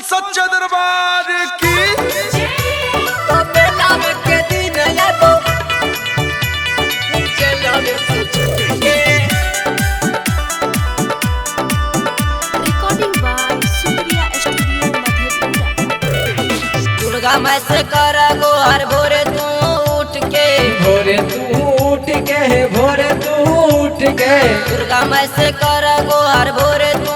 सच्चा दरबार की। Recording by Supriya studio Madhepura. Durga मैं से कर गोहर भोरे तू उठ के, भोरे तू उठ के, भोरे तू उठ के, दुर्गा मैं से कर गोहर भोरे तू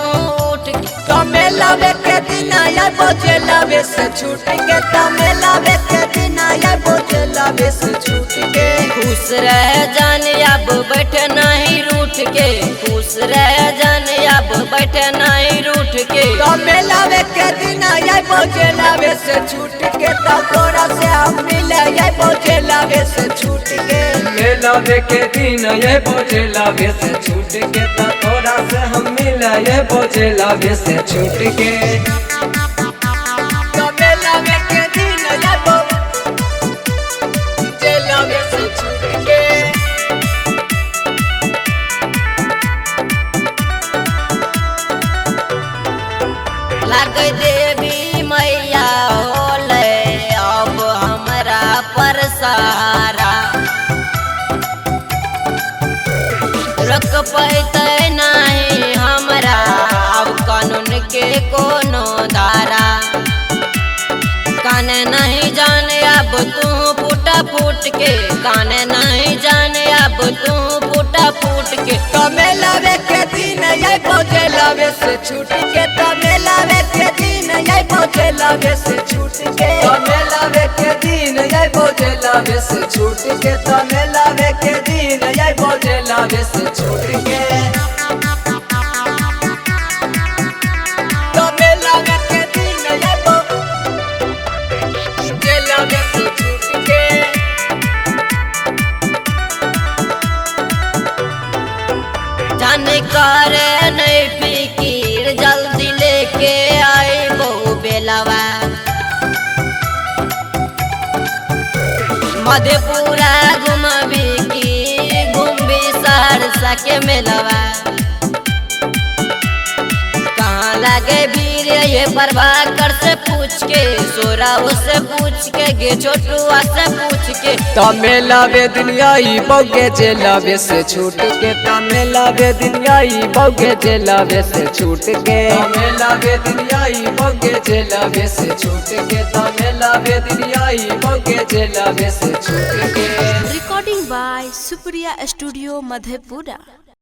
उठ के। तमे लावे के दिन आया बोझे लावे से छूट के, तमे लावे के दिन आया बोझे लावे से छूट के। खुश रह जान अब बैठे नहीं रूठ के, खुश रह जान अब बैठे नहीं रूठ के। तमे लावे के दिन आया बोझे लावे से छूट के, तोरा से हम मिले आया बोझे लावे से छूट के। लावे के दिन ये बोझे लावे से छूट के, तोरा से हम मिले ये बोझे लावे से छूट के। तमे लावे के दिन आया बोझे लावे से छूट के। लाग देवी मैया होले अब हमरा पर सहारा। रख पैते नहीं हमरा अब कानून के कोनो धारा। काने नहीं जाने अब तू फूटा फूट के, काने नहीं जाने अब तू फूटा फूट के। तमे लावे के दिन ये बोझे लावे से छूट के, तमे लावे के दिन ये बोझे लावे से छूट के। तमे लावे के दिन ये बोझे लावे से छूट के, तमे लावे के दिन ये बोझे लावे से छूट के। तमे लावे के दिन ये बोझे लावे से छूट के। जाने करे नहीं फिकीर जल्दी लेके आए बहु बेलवा। मधेपुरा घुमबी की घूमबी सहरसा के मेलवा। कहाँ लागे भीड़ ये प्रभाकर से पूछ के, सोराव से पूछ के, गे छोटुआ से पूछ के। तमे लावे दुनियाई बौगे जे लावे से छूट के, तमे लावे दुनियाई बौगे जे लावे से छूट के। तमे लावे दुनियाई बौगे जे लावे से छूट के, तमे लावे दुनियाई बौगे जे लावे से छूट के। Recording by Supriya studio Madhepura.